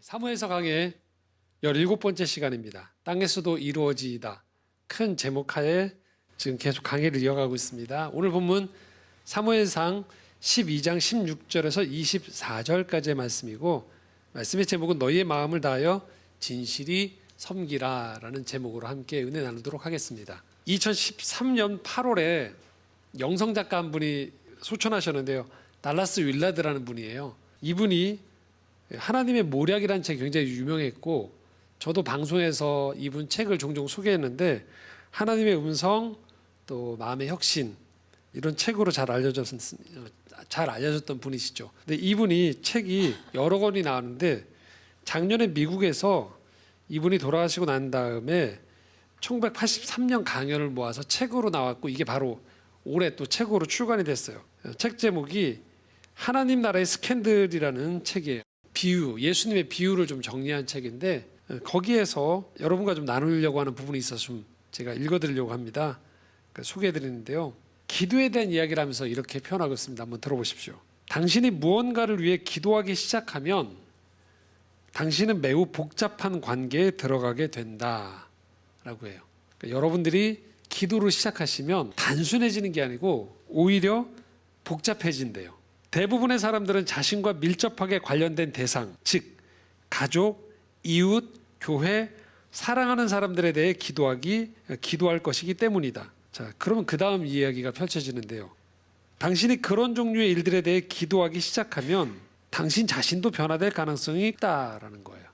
사무엘서 강의 17번째 시간입니다. 땅에서도 이루어지이다. 큰 제목하에 지금 계속 강의를 이어가고 있습니다. 오늘 본문 사무엘상 12장 16절에서 24절까지의 말씀이고, 말씀의 제목은 너희의 마음을 다하여 진실이 섬기라 라는 제목으로 함께 은혜 나누도록 하겠습니다. 2013년 8월에 영성작가 한 분이 소천하셨는데요. 달라스 윌라드라는 분이에요. 이분이 하나님의 모략이라는 책이 굉장히 유명했고, 저도 방송에서 이분 책을 종종 소개했는데, 하나님의 음성, 또 마음의 혁신, 이런 책으로 잘 알려졌던 분이시죠. 근데 이분이 책이 여러 권이 나왔는데, 작년에 미국에서 이분이 돌아가시고 난 다음에 1983년 강연을 모아서 책으로 나왔고, 이게 바로 올해 또 책으로 출간이 됐어요. 책 제목이 하나님 나라의 스캔들이라는 책이에요. 비유, 예수님의 비유를 좀 정리한 책인데, 거기에서 여러분과 좀 나누려고 하는 부분이 있어서 좀 제가 읽어드리려고 합니다. 소개해드리는데요. 기도에 대한 이야기를 하면서 이렇게 표현하고 있습니다. 한번 들어보십시오. 당신이 무언가를 위해 기도하기 시작하면 당신은 매우 복잡한 관계에 들어가게 된다 라고 해요. 그러니까 여러분들이 기도를 시작하시면 단순해지는 게 아니고 오히려 복잡해진대요. 대부분의 사람들은 자신과 밀접하게 관련된 대상, 즉 가족, 이웃, 교회, 사랑하는 사람들에 대해 기도할 것이기 때문이다. 자, 그러면 그 다음 이야기가 펼쳐지는데요. 당신이 그런 종류의 일들에 대해 기도하기 시작하면 당신 자신도 변화될 가능성이 있다라는 거예요.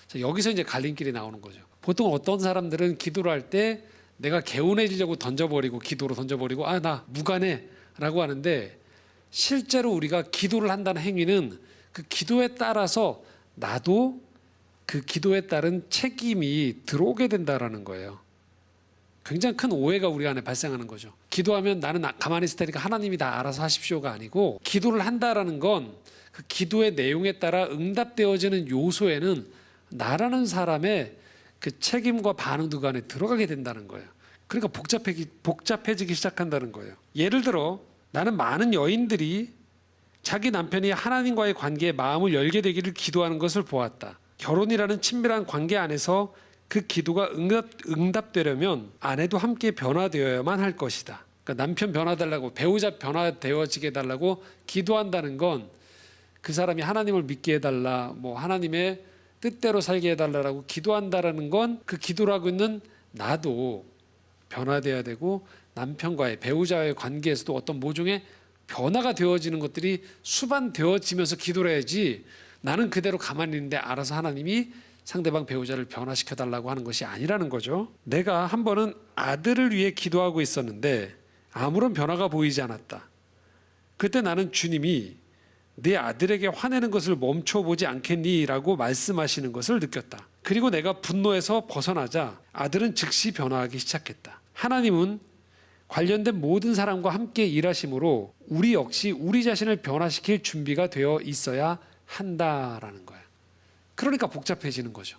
자, 여기서 이제 갈림길이 나오는 거죠. 보통 어떤 사람들은 기도를 할 때 내가 개운해지려고 던져버리고 기도로 던져버리고 나 무관해 라고 하는데, 실제로 우리가 기도를 한다는 행위는 그 기도에 따라서 나도 그 기도에 따른 책임이 들어오게 된다라는 거예요. 굉장히 큰 오해가 우리 안에 발생하는 거죠. 기도하면 나는 가만히 있을 테니까 하나님이 다 알아서 하십시오가 아니고, 기도를 한다라는 건 그 기도의 내용에 따라 응답되어지는 요소에는 나라는 사람의 그 책임과 반응도 안에 들어가게 된다는 거예요. 그러니까 복잡해지기 시작한다는 거예요. 예를 들어 나는 많은 여인들이 자기 남편이 하나님과의 관계에 마음을 열게 되기를 기도하는 것을 보았다. 결혼이라는 친밀한 관계 안에서 그 기도가 응답되려면 아내도 함께 변화되어야만 할 것이다. 그러니까 남편 변화달라고, 배우자 변화되어지게 해달라고 기도한다는 건 그 사람이 하나님을 믿게 해달라, 하나님의 뜻대로 살게 해달라고 기도한다라는 건 그 기도를 하고 있는 나도 변화돼야 되고, 남편과의, 배우자와의 관계에서도 어떤 모종의 변화가 되어지는 것들이 수반되어지면서 기도를 해야지, 나는 그대로 가만히 있는데 알아서 하나님이 상대방 배우자를 변화시켜달라고 하는 것이 아니라는 거죠. 내가 한 번은 아들을 위해 기도하고 있었는데 아무런 변화가 보이지 않았다. 그때 나는 주님이 내 아들에게 화내는 것을 멈춰보지 않겠니? 라고 말씀하시는 것을 느꼈다. 그리고 내가 분노에서 벗어나자 아들은 즉시 변화하기 시작했다. 하나님은 관련된 모든 사람과 함께 일하심으로 우리 역시 우리 자신을 변화시킬 준비가 되어 있어야 한다라는 거야. 그러니까 복잡해지는 거죠.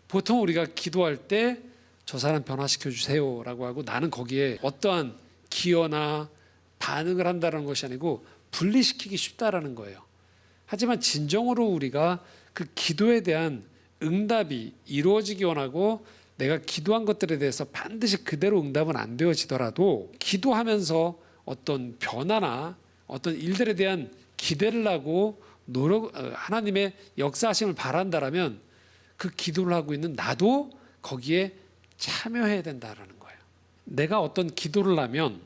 보통 우리가 기도할 때 저 사람 변화시켜 주세요 라고 하고, 나는 거기에 어떠한 기여나 반응을 한다는 것이 아니고 분리시키기 쉽다라는 거예요. 하지만 진정으로 우리가 그 기도에 대한 응답이 이루어지기 원하고, 내가 기도한 것들에 대해서 반드시 그대로 응답은 안 되어지더라도 기도하면서 어떤 변화나 어떤 일들에 대한 기대를 하고 하나님의 역사하심을 바란다라면 그 기도를 하고 있는 나도 거기에 참여해야 된다라는 거예요. 내가 어떤 기도를 하면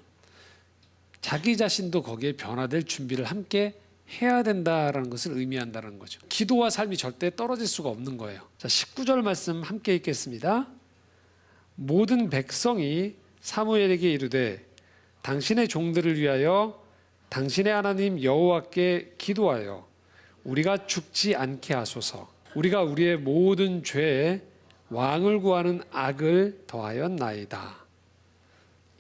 자기 자신도 거기에 변화될 준비를 함께 해야 된다라는 것을 의미한다는 거죠. 기도와 삶이 절대 떨어질 수가 없는 거예요. 자, 19절 말씀 함께 읽겠습니다. 모든 백성이 사무엘에게 이르되 당신의 종들을 위하여 당신의 하나님 여호와께 기도하여 우리가 죽지 않게 하소서. 우리가 우리의 모든 죄에 왕을 구하는 악을 더하였나이다.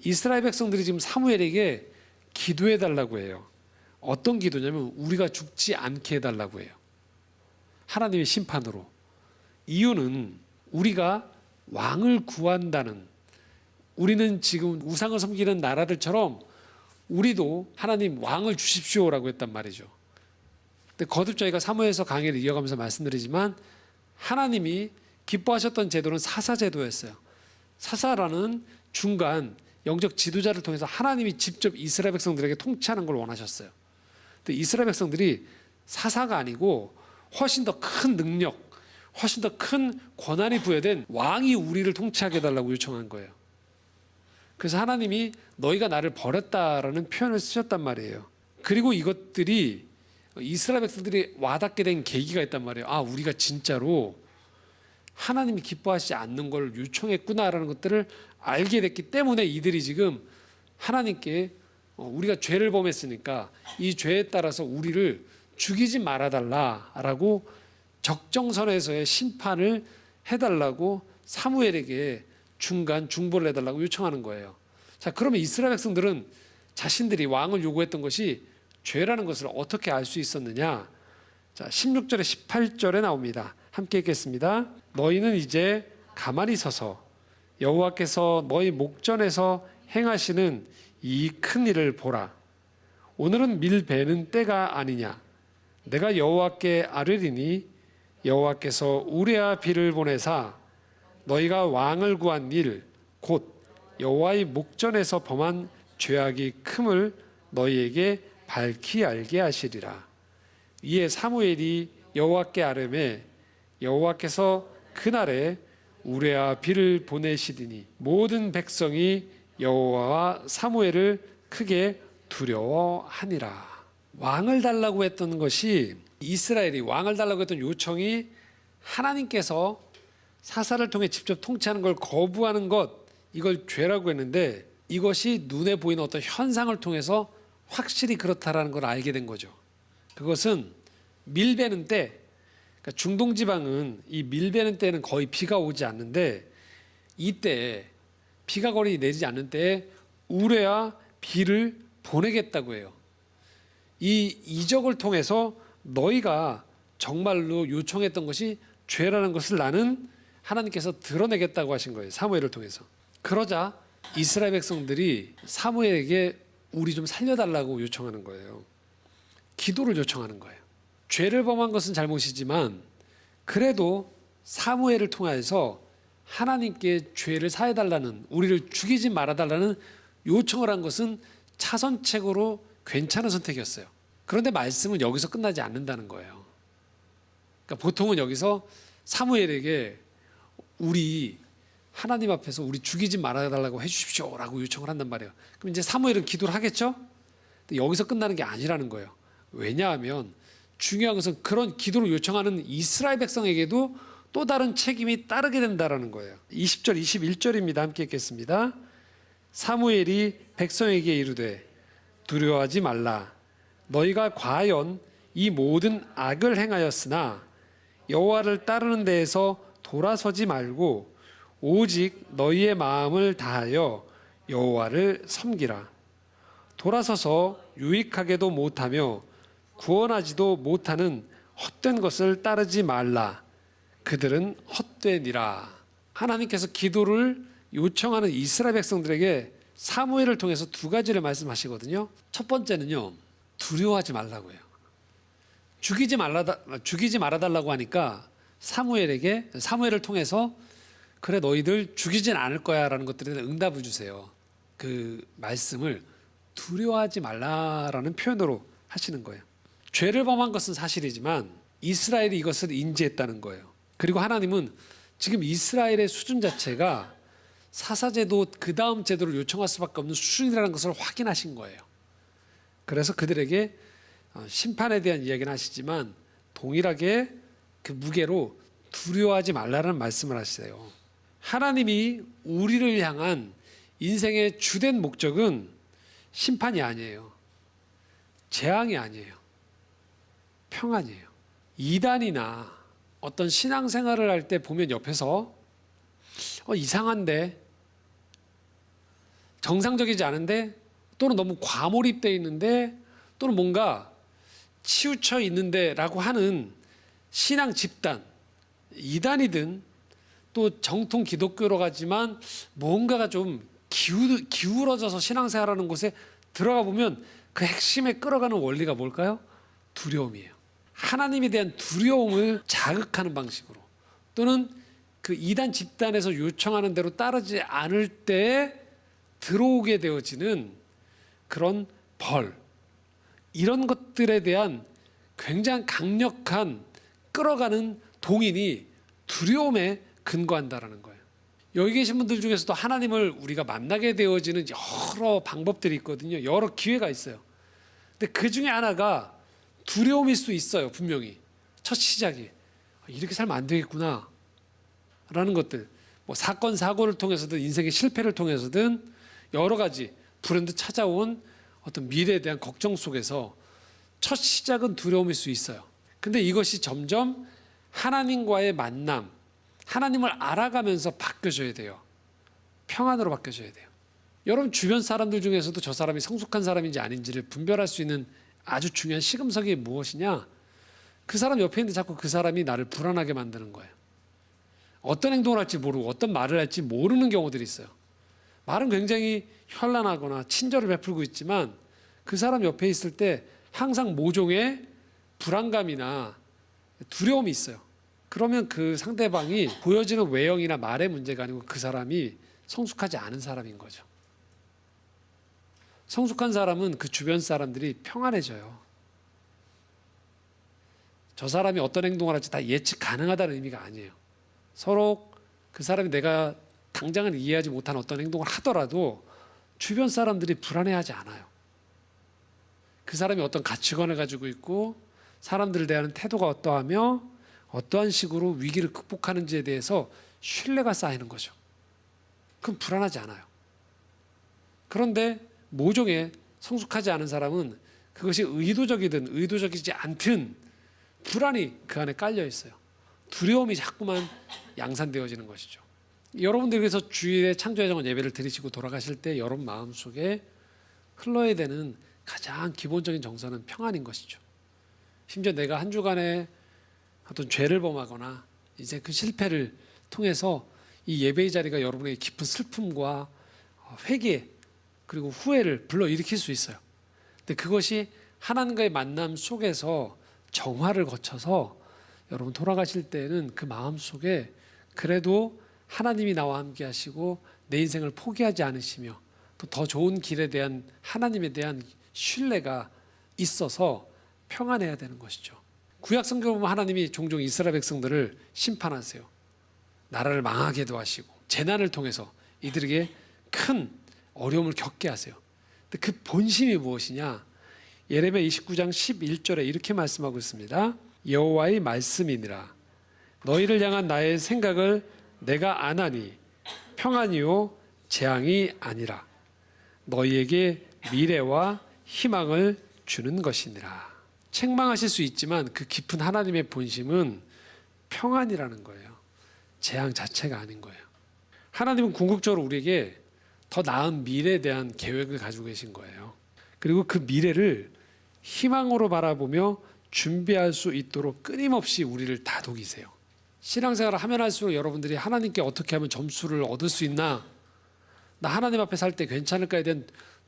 이스라엘 백성들이 지금 사무엘에게 기도해 달라고 해요. 어떤 기도냐면 우리가 죽지 않게 해달라고 해요. 하나님의 심판으로. 이유는 우리가 왕을 구한다는, 우리는 지금 우상을 섬기는 나라들처럼 우리도 하나님 왕을 주십시오라고 했단 말이죠. 근데 거듭 저희가 사무엘서 강의를 이어가면서 말씀드리지만 하나님이 기뻐하셨던 제도는 사사제도였어요. 사사라는 중간 영적 지도자를 통해서 하나님이 직접 이스라엘 백성들에게 통치하는 걸 원하셨어요. 근데 이스라엘 백성들이 사사가 아니고 훨씬 더 큰 능력, 훨씬 더 큰 권한이 부여된 왕이 우리를 통치하게 해달라고 요청한 거예요. 그래서 하나님이 너희가 나를 버렸다라는 표현을 쓰셨단 말이에요. 그리고 이것들이 이스라엘 백성들이 와닿게 된 계기가 있단 말이에요. 아, 우리가 진짜로 하나님이 기뻐하시지 않는 걸 요청했구나라는 것들을 알게 됐기 때문에 이들이 지금 하나님께 우리가 죄를 범했으니까 이 죄에 따라서 우리를 죽이지 말아달라라고 적정선에서의 심판을 해달라고 사무엘에게 중간 중보를 해달라고 요청하는 거예요. 자, 그러면 이스라엘 백성들은 자신들이 왕을 요구했던 것이 죄라는 것을 어떻게 알 수 있었느냐? 자, 16절에 18절에 나옵니다. 함께 읽겠습니다. 너희는 이제 가만히 서서 여호와께서 너희 목전에서 행하시는 이 큰 일을 보라. 오늘은 밀 베는 때가 아니냐? 내가 여호와께 아뢰리니 여호와께서 우레아 비를 보내사 너희가 왕을 구한 일 곧 여호와의 목전에서 범한 죄악이 큼을 너희에게 밝히 알게 하시리라. 이에 사무엘이 여호와께 아뢰매 여호와께서 그날에 우레아 비를 보내시더니 모든 백성이 여호와와 사무엘을 크게 두려워하니라. 왕을 달라고 했던 것이 이스라엘이 왕을 달라고 했던 요청이 하나님께서 사사를 통해 직접 통치하는 걸 거부하는 것, 이걸 죄라고 했는데 이것이 눈에 보이는 어떤 현상을 통해서 확실히 그렇다라는 걸 알게 된 거죠. 그것은 밀베는 때, 그러니까 중동 지방은 이 밀베는 때는 거의 비가 오지 않는데 이때 비가 거의 내리지 않는 때에 우레아 비를 보내겠다고 해요. 이 이적을 통해서 너희가 정말로 요청했던 것이 죄라는 것을 나는 하나님께서 드러내겠다고 하신 거예요. 사무엘을 통해서. 그러자 이스라엘 백성들이 사무엘에게 우리 좀 살려달라고 요청하는 거예요. 기도를 요청하는 거예요. 죄를 범한 것은 잘못이지만 그래도 사무엘을 통해서 하나님께 죄를 사해달라는, 우리를 죽이지 말아달라는 요청을 한 것은 차선책으로 괜찮은 선택이었어요. 그런데 말씀은 여기서 끝나지 않는다는 거예요. 그러니까 보통은 여기서 사무엘에게 우리 하나님 앞에서 우리 죽이지 말아달라고 해주십시오라고 요청을 한단 말이에요. 그럼 이제 사무엘은 기도를 하겠죠? 근데 여기서 끝나는 게 아니라는 거예요. 왜냐하면 중요한 것은 그런 기도를 요청하는 이스라엘 백성에게도 또 다른 책임이 따르게 된다는 거예요. 20절 21절입니다. 함께 읽겠습니다. 사무엘이 백성에게 이르되 두려워하지 말라. 너희가 과연 이 모든 악을 행하였으나 여호와를 따르는 데에서 돌아서지 말고 오직 너희의 마음을 다하여 여호와를 섬기라. 돌아서서 유익하게도 못하며 구원하지도 못하는 헛된 것을 따르지 말라. 그들은 헛되니라. 하나님께서 기도를 요청하는 이스라엘 백성들에게 사무엘을 통해서 두 가지를 말씀하시거든요. 첫 번째는요, 두려워하지 말라고 해요. 죽이지 말아달라고 하니까 사무엘을 통해서 그래 너희들 죽이진 않을 거야 라는 것들에 대한 응답을 주세요. 그 말씀을 두려워하지 말라라는 표현으로 하시는 거예요. 죄를 범한 것은 사실이지만 이스라엘이 이것을 인지했다는 거예요. 그리고 하나님은 지금 이스라엘의 수준 자체가 사사제도 그 다음 제도를 요청할 수밖에 없는 수준이라는 것을 확인하신 거예요. 그래서 그들에게 심판에 대한 이야기는 하시지만 동일하게 그 무게로 두려워하지 말라는 말씀을 하시세요. 하나님이 우리를 향한 인생의 주된 목적은 심판이 아니에요. 재앙이 아니에요. 평안이에요. 이단이나 어떤 신앙생활을 할 때 보면 옆에서 이상한데, 정상적이지 않은데, 또는 너무 과몰입되어 있는데, 또는 뭔가 치우쳐 있는데 라고 하는 신앙 집단, 이단이든 또 정통 기독교로 가지만 뭔가가 좀 기울어져서 신앙생활하는 곳에 들어가 보면 그 핵심에 끌어가는 원리가 뭘까요? 두려움이에요. 하나님에 대한 두려움을 자극하는 방식으로, 또는 그 이단 집단에서 요청하는 대로 따르지 않을 때 들어오게 되어지는 그런 벌, 이런 것들에 대한 굉장히 강력한 끌어가는 동인이 두려움에 근거한다라는 거예요. 여기 계신 분들 중에서도 하나님을 우리가 만나게 되어지는 여러 방법들이 있거든요. 여러 기회가 있어요. 근데 그 중에 하나가 두려움일 수 있어요. 분명히 첫 시작이 이렇게 살면 안 되겠구나 라는 것들, 뭐 사건 사고를 통해서든 인생의 실패를 통해서든 여러 가지 불현듯 찾아온 어떤 미래에 대한 걱정 속에서 첫 시작은 두려움일 수 있어요. 근데 이것이 점점 하나님과의 만남, 하나님을 알아가면서 바뀌어져야 돼요. 평안으로 바뀌어져야 돼요. 여러분 주변 사람들 중에서도 저 사람이 성숙한 사람인지 아닌지를 분별할 수 있는 아주 중요한 시금석이 무엇이냐? 그 사람 옆에 있는데 자꾸 그 사람이 나를 불안하게 만드는 거예요. 어떤 행동을 할지 모르고 어떤 말을 할지 모르는 경우들이 있어요. 말은 굉장히 현란하거나 친절을 베풀고 있지만 그 사람 옆에 있을 때 항상 모종의 불안감이나 두려움이 있어요. 그러면 그 상대방이 보여지는 외형이나 말의 문제가 아니고 그 사람이 성숙하지 않은 사람인 거죠. 성숙한 사람은 그 주변 사람들이 평안해져요. 저 사람이 어떤 행동을 할지 다 예측 가능하다는 의미가 아니에요. 서로 그 사람이 내가 당장은 이해하지 못한 어떤 행동을 하더라도 주변 사람들이 불안해하지 않아요. 그 사람이 어떤 가치관을 가지고 있고 사람들을 대하는 태도가 어떠하며 어떠한 식으로 위기를 극복하는지에 대해서 신뢰가 쌓이는 거죠. 그럼 불안하지 않아요. 그런데 모종의 성숙하지 않은 사람은 그것이 의도적이든 의도적이지 않든 불안이 그 안에 깔려 있어요. 두려움이 자꾸만 양산되어지는 것이죠. 여러분들께서 주일에 창조의 정원 예배를 드리시고 돌아가실 때 여러분 마음속에 흘러야 되는 가장 기본적인 정서는 평안인 것이죠. 심지어 내가 한 주간에 어떤 죄를 범하거나 이제 그 실패를 통해서 이 예배의 자리가 여러분에게 깊은 슬픔과 회개 그리고 후회를 불러일으킬 수 있어요. 근데 그것이 하나님과의 만남 속에서 정화를 거쳐서 여러분 돌아가실 때는 그 마음 속에 그래도 하나님이 나와 함께 하시고 내 인생을 포기하지 않으시며 또 더 좋은 길에 대한 하나님에 대한 신뢰가 있어서 평안해야 되는 것이죠. 구약 성경을 보면 하나님이 종종 이스라엘 백성들을 심판하세요. 나라를 망하게도 하시고 재난을 통해서 이들에게 큰 어려움을 겪게 하세요. 근데 그 본심이 무엇이냐? 예레미야 29장 11절에 이렇게 말씀하고 있습니다. 여호와의 말씀이니라. 너희를 향한 나의 생각을 내가 아나니 평안이요 재앙이 아니라 너희에게 미래와 희망을 주는 것이니라. 책망하실 수 있지만 그 깊은 하나님의 본심은 평안이라는 거예요. 재앙 자체가 아닌 거예요. 하나님은 궁극적으로 우리에게 더 나은 미래에 대한 계획을 가지고 계신 거예요. 그리고 그 미래를 희망으로 바라보며 준비할 수 있도록 끊임없이 우리를 다독이세요. 신앙생활을 하면 할수록 여러분들이 하나님께 어떻게 하면 점수를 얻을 수 있나, 나 하나님 앞에 살 때 괜찮을까에 대한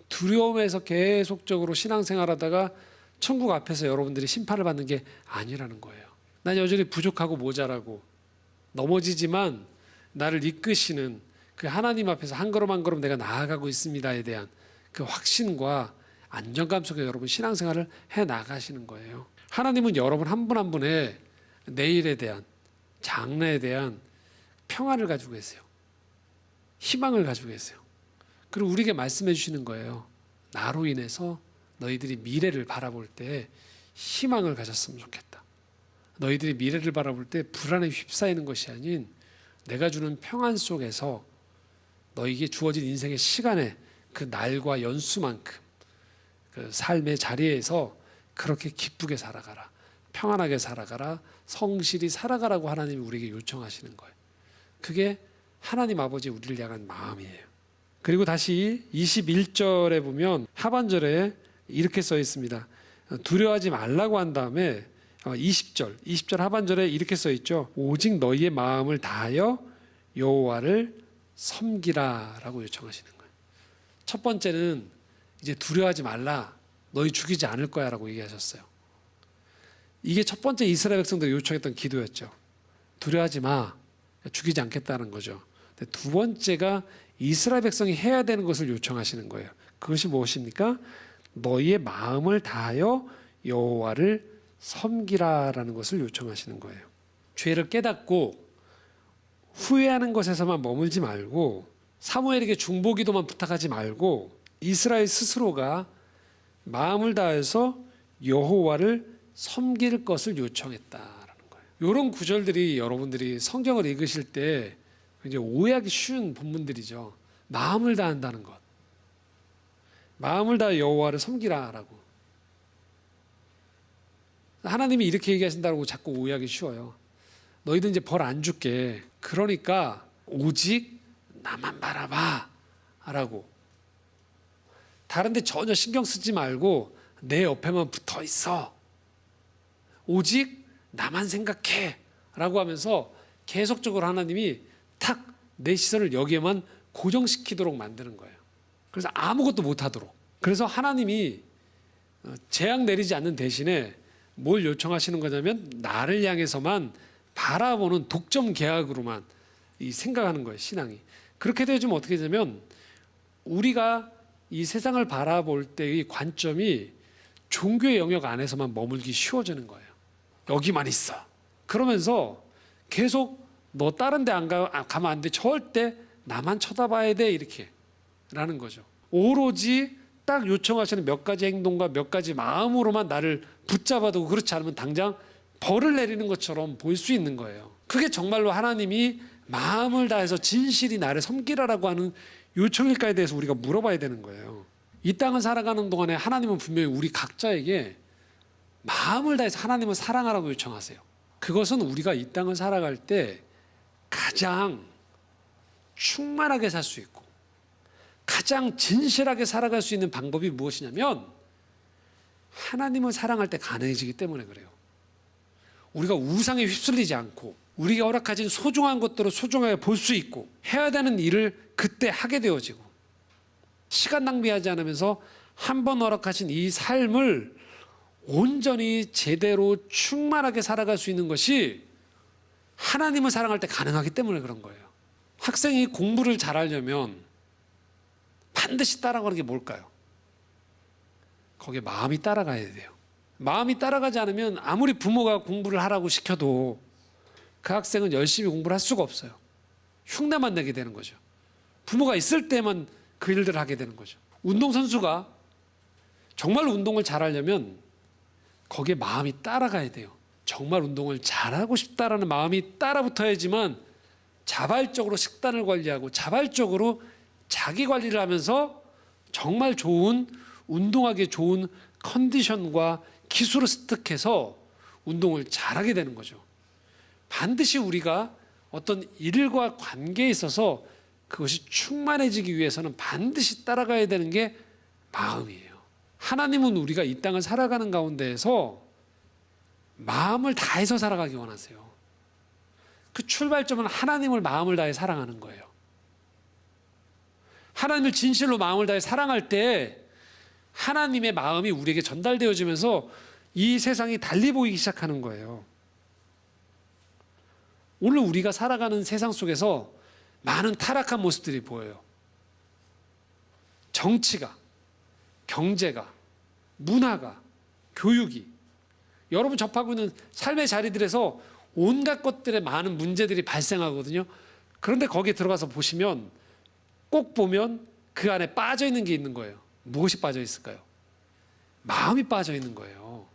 두려움에서 계속적으로 신앙생활하다가 천국 앞에서 여러분들이 심판을 받는 게 아니라는 거예요. 난 여전히 부족하고 모자라고 넘어지지만 나를 이끄시는 그 하나님 앞에서 한 걸음 한 걸음 내가 나아가고 있습니다에 대한 그 확신과 안정감 속에 여러분 신앙생활을 해나가시는 거예요. 하나님은 여러분 한 분 한 분의 내일에 대한, 장래에 대한 평안을 가지고 계세요. 희망을 가지고 계세요. 그리고 우리에게 말씀해 주시는 거예요. 나로 인해서 너희들이 미래를 바라볼 때 희망을 가졌으면 좋겠다. 너희들이 미래를 바라볼 때 불안에 휩싸이는 것이 아닌 내가 주는 평안 속에서 너희에게 주어진 인생의 시간에 그 날과 연수만큼 그 삶의 자리에서 그렇게 기쁘게 살아가라, 평안하게 살아가라, 성실히 살아가라고 하나님이 우리에게 요청하시는 거예요. 그게 하나님 아버지 우리를 향한 마음이에요. 그리고 다시 21절에 보면 하반절에 이렇게 써 있습니다. 두려워하지 말라고 한 다음에 20절 하반절에 이렇게 써 있죠. 오직 너희의 마음을 다하여 여호와를 섬기라라고 요청하시는 거예요. 첫 번째는 이제 두려워하지 말라, 너희 죽이지 않을 거야라고 얘기하셨어요. 이게 첫 번째 이스라엘 백성들이 요청했던 기도였죠. 두려워하지 마. 죽이지 않겠다는 거죠. 근데 두 번째가 이스라엘 백성이 해야 되는 것을 요청하시는 거예요. 그것이 무엇입니까? 너희의 마음을 다하여 여호와를 섬기라라는 것을 요청하시는 거예요. 죄를 깨닫고 후회하는 것에서만 머물지 말고 사무엘에게 중보기도만 부탁하지 말고 이스라엘 스스로가 마음을 다해서 여호와를 섬길 것을 요청했다라는 거예요. 이런 구절들이 여러분들이 성경을 읽으실 때 이제 오해하기 쉬운 본문들이죠. 마음을 다한다는 것, 마음을 다해 여호와를 섬기라라고. 하나님이 이렇게 얘기하신다고 자꾸 오해하기 쉬워요. 너희들 이제 벌 안 줄게. 그러니까 오직 나만 바라봐 라고. 다른 데 전혀 신경 쓰지 말고 내 옆에만 붙어 있어. 오직 나만 생각해 라고 하면서 계속적으로 하나님이 탁 내 시선을 여기에만 고정시키도록 만드는 거예요. 그래서 아무것도 못하도록. 그래서 하나님이 재앙 내리지 않는 대신에 뭘 요청하시는 거냐면 나를 향해서만 바라보는 독점 계약으로만 이 생각하는 거예요. 신앙이. 그렇게 되어지면 어떻게 되냐면 우리가 이 세상을 바라볼 때의 관점이 종교의 영역 안에서만 머물기 쉬워지는 거예요. 여기만 있어. 그러면서 계속 너 다른 데 안 가면 안 돼. 절대 나만 쳐다봐야 돼. 이렇게 라는 거죠. 오로지 딱 요청하시는 몇 가지 행동과 몇 가지 마음으로만 나를 붙잡아두고 그렇지 않으면 당장 벌을 내리는 것처럼 보일 수 있는 거예요. 그게 정말로 하나님이 마음을 다해서 진실이 나를 섬기라라고 하는 요청일까에 대해서 우리가 물어봐야 되는 거예요. 이 땅을 살아가는 동안에 하나님은 분명히 우리 각자에게 마음을 다해서 하나님을 사랑하라고 요청하세요. 그것은 우리가 이 땅을 살아갈 때 가장 충만하게 살 수 있고 가장 진실하게 살아갈 수 있는 방법이 무엇이냐면 하나님을 사랑할 때 가능해지기 때문에 그래요. 우리가 우상에 휩쓸리지 않고 우리가 허락하신 소중한 것들을 소중하게 볼 수 있고 해야 되는 일을 그때 하게 되어지고 시간 낭비하지 않으면서 한 번 허락하신 이 삶을 온전히 제대로 충만하게 살아갈 수 있는 것이 하나님을 사랑할 때 가능하기 때문에 그런 거예요. 학생이 공부를 잘하려면 반드시 따라가는 게 뭘까요? 거기에 마음이 따라가야 돼요. 마음이 따라가지 않으면 아무리 부모가 공부를 하라고 시켜도 그 학생은 열심히 공부를 할 수가 없어요. 흉내만 내게 되는 거죠. 부모가 있을 때만 그 일들을 하게 되는 거죠. 운동선수가 정말 운동을 잘하려면 거기에 마음이 따라가야 돼요. 정말 운동을 잘하고 싶다라는 마음이 따라붙어야지만 자발적으로 식단을 관리하고 자발적으로 자기 관리를 하면서 정말 좋은 운동하기 좋은 컨디션과 기술을 습득해서 운동을 잘하게 되는 거죠. 반드시 우리가 어떤 일과 관계에 있어서 그것이 충만해지기 위해서는 반드시 따라가야 되는 게 마음이에요. 하나님은 우리가 이 땅을 살아가는 가운데에서 마음을 다해서 살아가기 원하세요. 그 출발점은 하나님을 마음을 다해 사랑하는 거예요. 하나님을 진실로 마음을 다해 사랑할 때 하나님의 마음이 우리에게 전달되어지면서 이 세상이 달리 보이기 시작하는 거예요. 오늘 우리가 살아가는 세상 속에서 많은 타락한 모습들이 보여요. 정치가, 경제가, 문화가, 교육이 여러분 접하고 있는 삶의 자리들에서 온갖 것들의 많은 문제들이 발생하거든요. 그런데 거기에 들어가서 보시면 꼭 보면 그 안에 빠져 있는 게 있는 거예요. 무엇이 빠져 있을까요? 마음이 빠져 있는 거예요.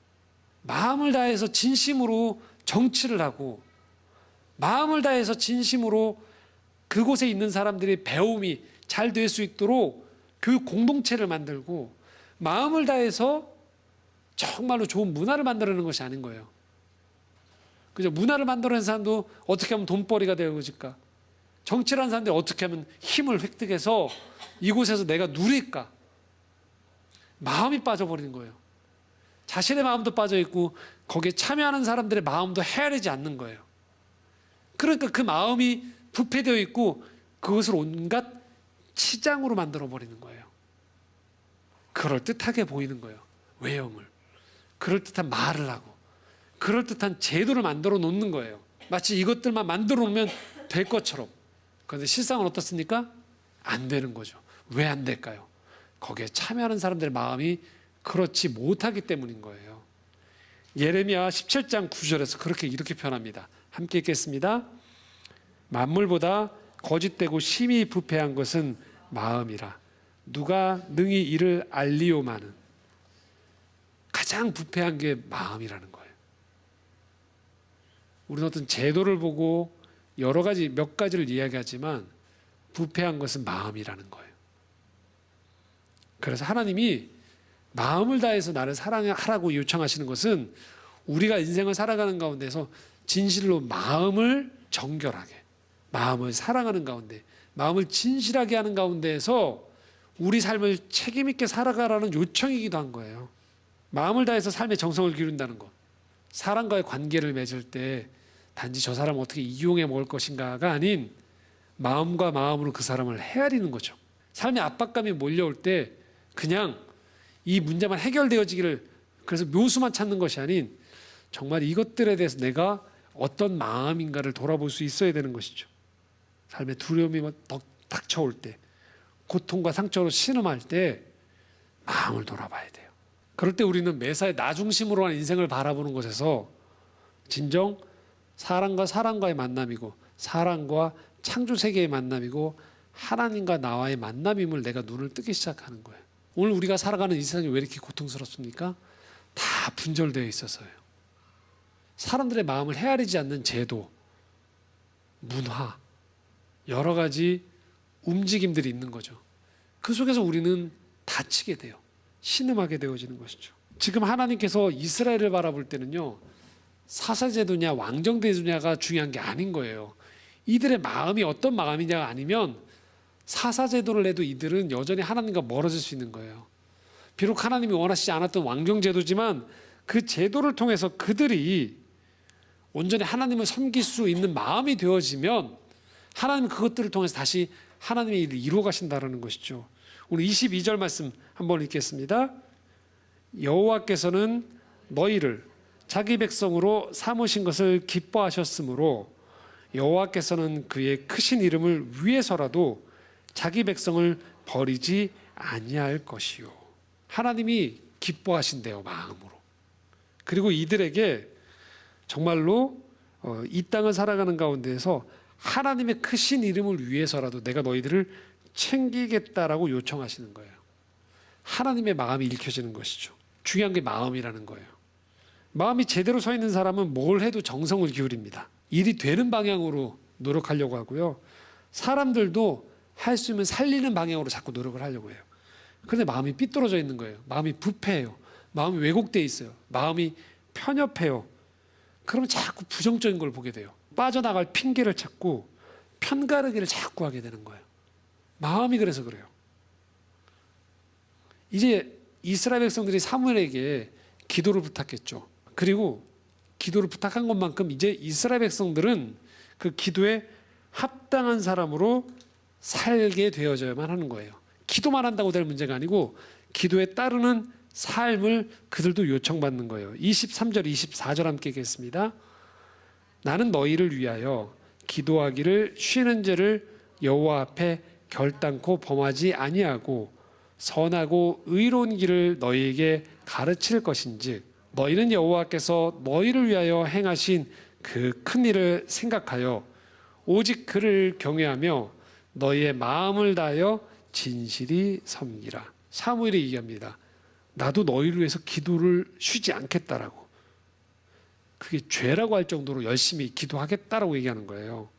마음을 다해서 진심으로 정치를 하고 마음을 다해서 진심으로 그곳에 있는 사람들의 배움이 잘 될 수 있도록 그 공동체를 만들고 마음을 다해서 정말로 좋은 문화를 만들어내는 것이 아닌 거예요. 그죠? 문화를 만들어내는 사람도 어떻게 하면 돈벌이가 되어질까? 정치라는 사람들이 어떻게 하면 힘을 획득해서 이곳에서 내가 누릴까? 마음이 빠져버리는 거예요. 자신의 마음도 빠져있고 거기에 참여하는 사람들의 마음도 헤아리지 않는 거예요. 그러니까 그 마음이 부패되어 있고 그것을 온갖 치장으로 만들어버리는 거예요. 그럴듯하게 보이는 거예요. 외형을. 그럴듯한 말을 하고 그럴듯한 제도를 만들어 놓는 거예요. 마치 이것들만 만들어 놓으면 될 것처럼. 그런데 실상은 어떻습니까? 안 되는 거죠. 왜 안 될까요? 거기에 참여하는 사람들의 마음이 그렇지 못하기 때문인 거예요. 예레미야 17장 9절에서 이렇게 표현합니다. 함께 읽겠습니다. 만물보다 거짓되고 심히 부패한 것은 마음이라. 누가 능히 이를 알리오마는. 가장 부패한 게 마음이라는 거예요. 우리는 어떤 제도를 보고 여러 가지 몇 가지를 이야기하지만 부패한 것은 마음이라는 거예요. 그래서 하나님이 마음을 다해서 나를 사랑하라고 요청하시는 것은 우리가 인생을 살아가는 가운데서 진실로 마음을 정결하게, 마음을 사랑하는 가운데, 마음을 진실하게 하는 가운데에서 우리 삶을 책임 있게 살아가라는 요청이기도 한 거예요. 마음을 다해서 삶의 정성을 기울인다는 것, 사람과의 관계를 맺을 때 단지 저 사람을 어떻게 이용해 먹을 것인가가 아닌 마음과 마음으로 그 사람을 헤아리는 거죠. 삶의 압박감이 몰려올 때 그냥 이 문제만 해결되어지기를, 그래서 묘수만 찾는 것이 아닌 정말 이것들에 대해서 내가 어떤 마음인가를 돌아볼 수 있어야 되는 것이죠. 삶의 두려움이 닥쳐올 때, 고통과 상처로 신음할 때 마음을 돌아봐야 돼요. 그럴 때 우리는 매사에 나 중심으로 한 인생을 바라보는 것에서 진정 사람과 사람과의 만남이고, 사람과 창조 세계의 만남이고, 하나님과 나와의 만남임을 내가 눈을 뜨기 시작하는 거예요. 오늘 우리가 살아가는 이 세상이 왜 이렇게 고통스럽습니까? 다 분절되어 있어서요. 사람들의 마음을 헤아리지 않는 제도, 문화, 여러 가지 움직임들이 있는 거죠. 그 속에서 우리는 다치게 돼요. 신음하게 되어지는 것이죠. 지금 하나님께서 이스라엘을 바라볼 때는요, 사사제도냐 왕정제도냐가 중요한 게 아닌 거예요. 이들의 마음이 어떤 마음이냐가 아니면 사사제도를 해도 이들은 여전히 하나님과 멀어질 수 있는 거예요. 비록 하나님이 원하시지 않았던 왕정제도지만 그 제도를 통해서 그들이 온전히 하나님을 섬길 수 있는 마음이 되어지면 하나님은 그것들을 통해서 다시 하나님의 일을 이루어 가신다는 것이죠. 오늘 22절 말씀 한번 읽겠습니다. 여호와께서는 너희를 자기 백성으로 삼으신 것을 기뻐하셨으므로 여호와께서는 그의 크신 이름을 위해서라도 자기 백성을 버리지 아니할 것이요. 하나님이 기뻐하신대요, 마음으로. 그리고 이들에게 정말로 이 땅을 살아가는 가운데에서 하나님의 크신 이름을 위해서라도 내가 너희들을 챙기겠다라고 요청하시는 거예요. 하나님의 마음이 읽혀지는 것이죠. 중요한 게 마음이라는 거예요. 마음이 제대로 서 있는 사람은 뭘 해도 정성을 기울입니다. 일이 되는 방향으로 노력하려고 하고요. 사람들도 할 수 있는 살리는 방향으로 자꾸 노력을 하려고 해요. 그런데 마음이 삐뚤어져 있는 거예요. 마음이 부패해요. 마음이 왜곡되어 있어요. 마음이 편협해요. 그러면 자꾸 부정적인 걸 보게 돼요. 빠져나갈 핑계를 찾고 편가르기를 자꾸 하게 되는 거예요. 마음이 그래서 그래요. 이제 이스라엘 백성들이 사무엘에게 기도를 부탁했죠. 그리고 기도를 부탁한 것만큼 이제 이스라엘 백성들은 그 기도에 합당한 사람으로 살게 되어져야만 하는 거예요. 기도만 한다고 될 문제가 아니고 기도에 따르는 삶을 그들도 요청받는 거예요. 23절, 24절 함께 읽겠습니다. 나는 너희를 위하여 기도하기를 쉬는 죄를 여호와 앞에 결단코 범하지 아니하고 선하고 의로운 길을 너희에게 가르칠 것인즉 너희는 여호와께서 너희를 위하여 행하신 그 큰 일을 생각하여 오직 그를 경외하며 너희의 마음을 다하여 진실이 섬기라. 사무엘이 얘기합니다. 나도 너희를 위해서 기도를 쉬지 않겠다라고. 그게 죄라고 할 정도로 열심히 기도하겠다라고 얘기하는 거예요.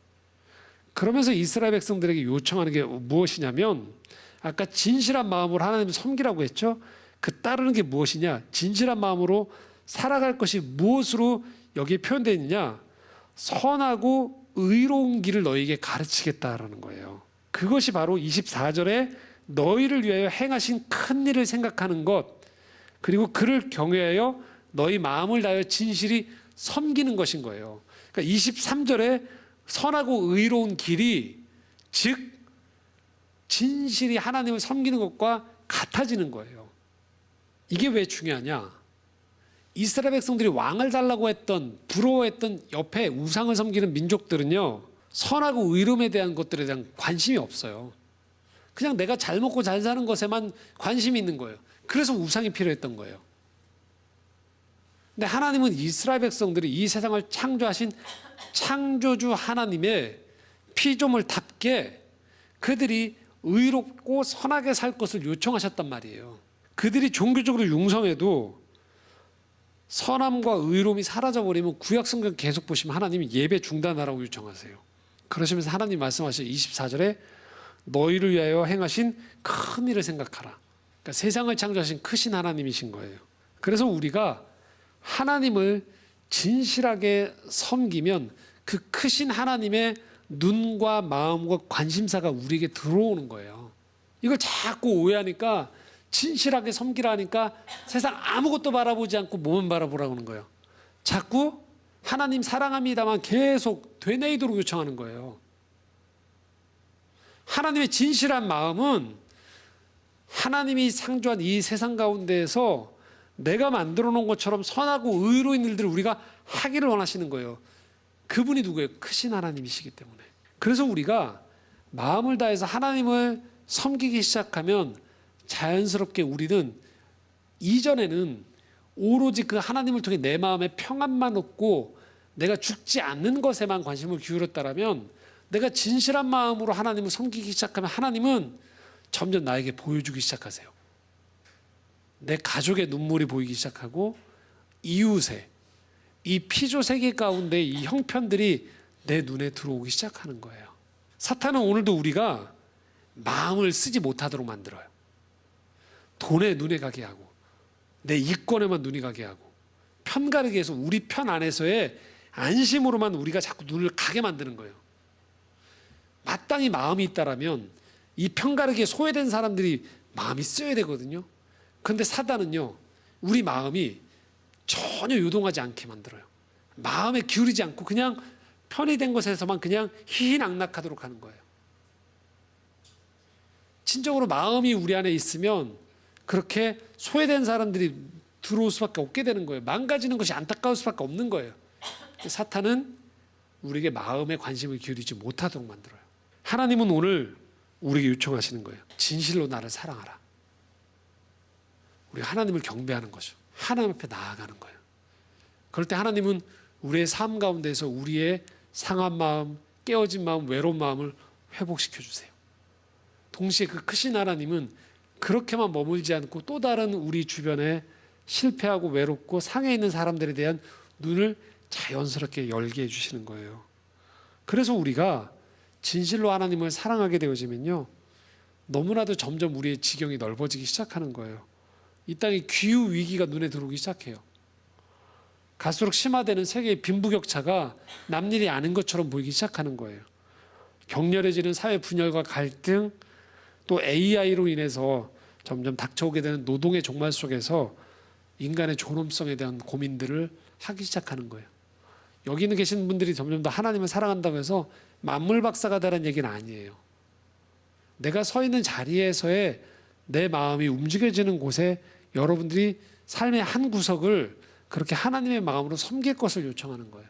그러면서 이스라엘 백성들에게 요청하는 게 무엇이냐면 아까 진실한 마음으로 하나님을 섬기라고 했죠. 그 따르는 게 무엇이냐? 진실한 마음으로 살아갈 것이 무엇으로 여기에 표현되어 있느냐? 선하고 의로운 길을 너희에게 가르치겠다라는 거예요. 그것이 바로 24절에 너희를 위하여 행하신 큰 일을 생각하는 것, 그리고 그를 경외하여 너희 마음을 다하여 진실이 섬기는 것인 거예요. 그러니까 23절에 선하고 의로운 길이 즉 진실이 하나님을 섬기는 것과 같아지는 거예요. 이게 왜 중요하냐? 이스라엘 백성들이 왕을 달라고 했던, 부러워했던 옆에 우상을 섬기는 민족들은요, 선하고 의로움에 대한 것들에 대한 관심이 없어요. 그냥 내가 잘 먹고 잘 사는 것에만 관심이 있는 거예요. 그래서 우상이 필요했던 거예요. 근데 하나님은 이스라엘 백성들이 이 세상을 창조하신 창조주 하나님의 피조물답게 그들이 의롭고 선하게 살 것을 요청하셨단 말이에요. 그들이 종교적으로 융성해도 선함과 의로움이 사라져버리면 구약 성경 계속 보시면 하나님이 예배 중단하라고 요청하세요. 그러시면서 하나님 말씀하시죠. 24절에 너희를 위하여 행하신 큰 일을 생각하라. 그러니까 세상을 창조하신 크신 하나님이신 거예요. 그래서 우리가 하나님을 진실하게 섬기면 그 크신 하나님의 눈과 마음과 관심사가 우리에게 들어오는 거예요. 이걸 자꾸 오해하니까 진실하게 섬기라 하니까 세상 아무것도 바라보지 않고 몸만 바라보라고 하는 거예요. 자꾸 하나님 사랑합니다만 계속 되뇌이도록 요청하는 거예요. 하나님의 진실한 마음은 하나님이 창조한 이 세상 가운데에서 내가 만들어 놓은 것처럼 선하고 의로운 일들을 우리가 하기를 원하시는 거예요. 그분이 누구예요? 크신 하나님이시기 때문에. 그래서 우리가 마음을 다해서 하나님을 섬기기 시작하면 자연스럽게 우리는 이전에는 오로지 그 하나님을 통해 내 마음에 평안만 얻고 내가 죽지 않는 것에만 관심을 기울였다라면 내가 진실한 마음으로 하나님을 섬기기 시작하면 하나님은 점점 나에게 보여주기 시작하세요. 내 가족의 눈물이 보이기 시작하고 이웃의 이 피조 세계 가운데 이 형편들이 내 눈에 들어오기 시작하는 거예요. 사탄은 오늘도 우리가 마음을 쓰지 못하도록 만들어요. 돈에 눈에 가게 하고 내 이권에만 눈이 가게 하고 편가르게 해서 우리 편 안에서의 안심으로만 우리가 자꾸 눈을 가게 만드는 거예요. 마땅히 마음이 있다라면 이 편가르기에 소외된 사람들이 마음이 쓰여야 되거든요. 그런데 사단은요, 우리 마음이 전혀 요동하지 않게 만들어요. 마음에 기울이지 않고 그냥 편히 된 것에서만 그냥 희희낙낙하도록 하는 거예요. 진정으로 마음이 우리 안에 있으면 그렇게 소외된 사람들이 들어올 수밖에 없게 되는 거예요. 망가지는 것이 안타까울 수밖에 없는 거예요. 사탄은 우리에게 마음에 관심을 기울이지 못하도록 만들어요. 하나님은 오늘 우리에게 요청하시는 거예요. 진실로 나를 사랑하라. 우리가 하나님을 경배하는 거죠. 하나님 앞에 나아가는 거예요. 그럴 때 하나님은 우리의 삶 가운데서 우리의 상한 마음, 깨어진 마음, 외로운 마음을 회복시켜 주세요. 동시에 그 크신 하나님은 그렇게만 머물지 않고 또 다른 우리 주변에 실패하고 외롭고 상해 있는 사람들에 대한 눈을 자연스럽게 열게 해주시는 거예요. 그래서 우리가 진실로 하나님을 사랑하게 되어지면요, 너무나도 점점 우리의 지경이 넓어지기 시작하는 거예요. 이 땅의 기후 위기가 눈에 들어오기 시작해요. 갈수록 심화되는 세계의 빈부격차가 남일이 아닌 것처럼 보이기 시작하는 거예요. 격렬해지는 사회 분열과 갈등, 또 AI로 인해서 점점 닥쳐오게 되는 노동의 종말 속에서 인간의 존엄성에 대한 고민들을 하기 시작하는 거예요. 여기 있는 계신 분들이 점점 더 하나님을 사랑한다고 해서 만물 박사가 되라는 얘기는 아니에요. 내가 서 있는 자리에서의 내 마음이 움직여지는 곳에 여러분들이 삶의 한 구석을 그렇게 하나님의 마음으로 섬길 것을 요청하는 거예요.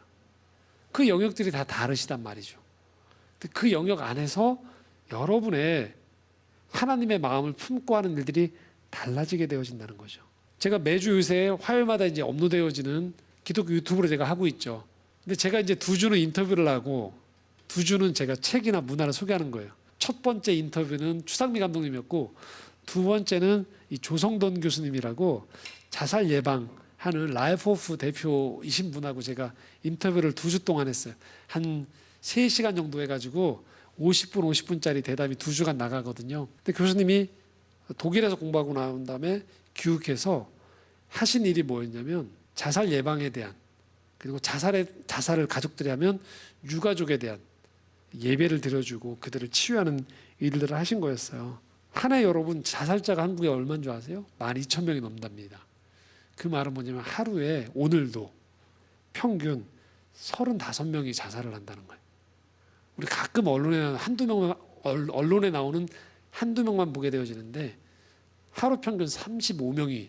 그 영역들이 다 다르시단 말이죠. 그 영역 안에서 여러분의 하나님의 마음을 품고 하는 일들이 달라지게 되어진다는 거죠. 제가 매주 요새 화요일마다 이제 업로드되어지는 기독교 유튜브를 제가 하고 있죠. 근데 제가 이제 두 주는 인터뷰를 하고 두 주는 제가 책이나 문화를 소개하는 거예요. 첫 번째 인터뷰는 추상미 감독님이었고 두 번째는 이 조성돈 교수님이라고 자살 예방하는 라이프 오프 대표이신 분하고 제가 인터뷰를 두 주 동안 했어요. 한 3시간 정도 해가지고 50분, 50분짜리 대담이 2주간 나가거든요. 근데 교수님이 독일에서 공부하고 나온 다음에 귀국해서 하신 일이 뭐였냐면 자살 예방에 대한, 그리고 자살을 가족들이 하면 유가족에 대한 예배를 드려주고 그들을 치유하는 일들을 하신 거였어요. 한 해 여러분 자살자가 한국에 얼마인 줄 아세요? 12,000명이 넘답니다. 그 말은 뭐냐면 하루에 오늘도 평균 35명이 자살을 한다는 거예요. 우리 가끔 언론에 나오는 한두 명만 보게 되어지는데 하루 평균 35명이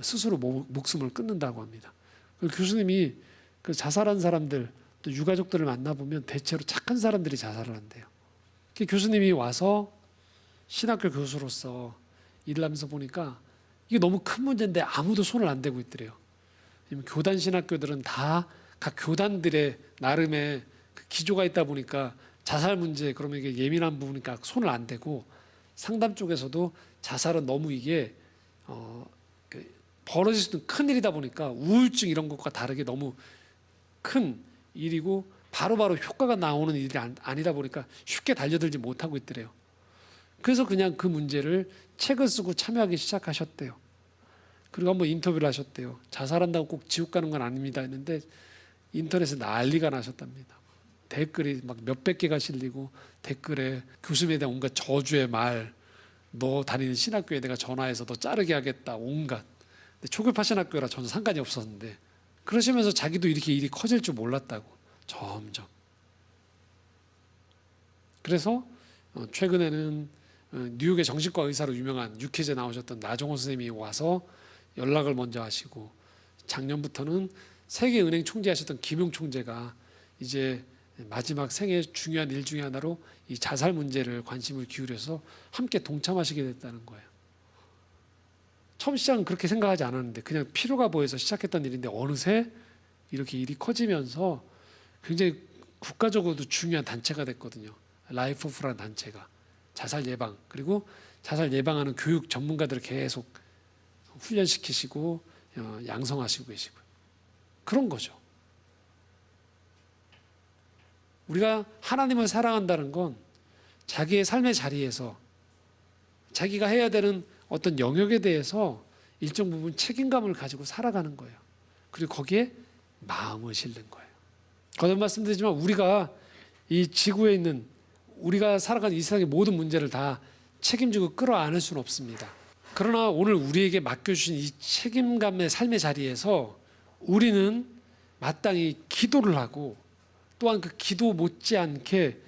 스스로 목숨을 끊는다고 합니다. 교수님이 그 자살한 사람들 또 유가족들을 만나보면 대체로 착한 사람들이 자살을 한대요. 교수님이 와서 신학교 교수로서 일을 하면서 보니까 이게 너무 큰 문제인데 아무도 손을 안 대고 있더래요. 교단 신학교들은 다 각 교단들의 나름의 그 기조가 있다 보니까 자살 문제 그러면 이게 예민한 부분이니까 손을 안 대고, 상담 쪽에서도 자살은 너무 이게 벌어질 수 있는 큰 일이다 보니까 우울증 이런 것과 다르게 너무 큰 일이고 바로바로 효과가 나오는 일이 아니다 보니까 쉽게 달려들지 못하고 있더래요. 그래서 그냥 그 문제를 책을 쓰고 참여하기 시작하셨대요. 그리고 한번 인터뷰를 하셨대요. 자살한다고 꼭 지옥 가는 건 아닙니다 했는데 인터넷에 난리가 나셨답니다. 댓글이 막 몇백 개가 실리고 댓글에 교수님에 대한 온갖 저주의 말, 너 다니는 신학교에 내가 전화해서 너 자르게 하겠다, 온갖. 근데 초급파 신학교라 전혀 상관이 없었는데 그러시면서 자기도 이렇게 일이 커질 줄 몰랐다고. 점점. 그래서 최근에는 뉴욕의 정신과 의사로 유명한 유퀴즈에 나오셨던 나종호 선생님이 와서 연락을 먼저 하시고, 작년부터는 세계은행 총재하셨던 김용 총재가 이제 마지막 생애 중요한 일 중에 하나로 이 자살 문제를 관심을 기울여서 함께 동참하시게 됐다는 거예요. 처음 시작은 그렇게 생각하지 않았는데 그냥 필요가 보여서 시작했던 일인데 어느새 이렇게 일이 커지면서 굉장히 국가적으로도 중요한 단체가 됐거든요. 라이프 오프라는 단체가 자살 예방, 그리고 자살 예방하는 교육 전문가들을 계속 훈련시키시고 양성하시고 계시고요. 그런 거죠. 우리가 하나님을 사랑한다는 건 자기의 삶의 자리에서 자기가 해야 되는 어떤 영역에 대해서 일정 부분 책임감을 가지고 살아가는 거예요. 그리고 거기에 마음을 실는 거예요. 거듭 말씀드리지만 우리가 이 지구에 있는, 우리가 살아가는 이 세상의 모든 문제를 다 책임지고 끌어안을 수는 없습니다. 그러나 오늘 우리에게 맡겨주신 이 책임감의 삶의 자리에서 우리는 마땅히 기도를 하고, 또한 그 기도 못지않게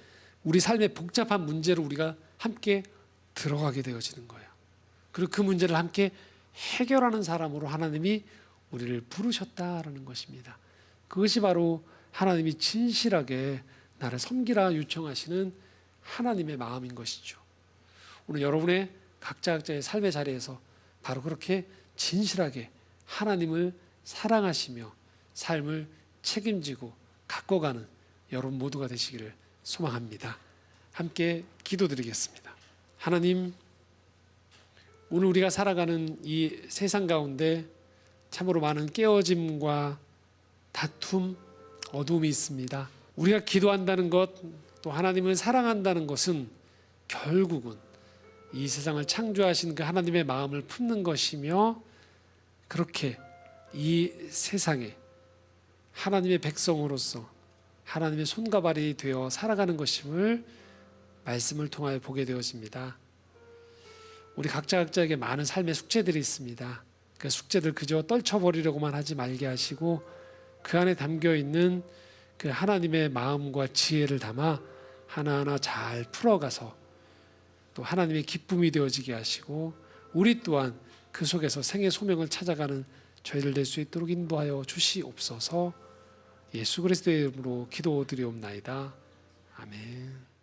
우리 삶의 복잡한 문제를 우리가 함께 들어가게 되어지는 거예요. 그리고 그 문제를 함께 해결하는 사람으로 하나님이 우리를 부르셨다라는 것입니다. 그것이 바로 하나님이 진실하게 나를 섬기라 요청하시는 하나님의 마음인 것이죠. 오늘 여러분의 각자의 삶의 자리에서 바로 그렇게 진실하게 하나님을 사랑하시며 삶을 책임지고 가꿔가는 여러분 모두가 되시기를 소망합니다. 함께 기도드리겠습니다. 하나님, 오늘 우리가 살아가는 이 세상 가운데 참으로 많은 깨어짐과 다툼, 어두움이 있습니다. 우리가 기도한다는 것, 또 하나님을 사랑한다는 것은 결국은 이 세상을 창조하신 그 하나님의 마음을 품는 것이며, 그렇게 이 세상에 하나님의 백성으로서 하나님의 손과 발이 되어 살아가는 것임을 말씀을 통하여 보게 되어집니다. 우리 각자에게 많은 삶의 숙제들이 있습니다. 그 숙제들 그저 떨쳐버리려고만 하지 말게 하시고 그 안에 담겨있는 그 하나님의 마음과 지혜를 담아 하나하나 잘 풀어가서 또 하나님의 기쁨이 되어지게 하시고 우리 또한 그 속에서 생의 소명을 찾아가는 저희들 될 수 있도록 인도하여 주시옵소서. 예수 그리스도의 이름으로 기도드리옵나이다. 아멘.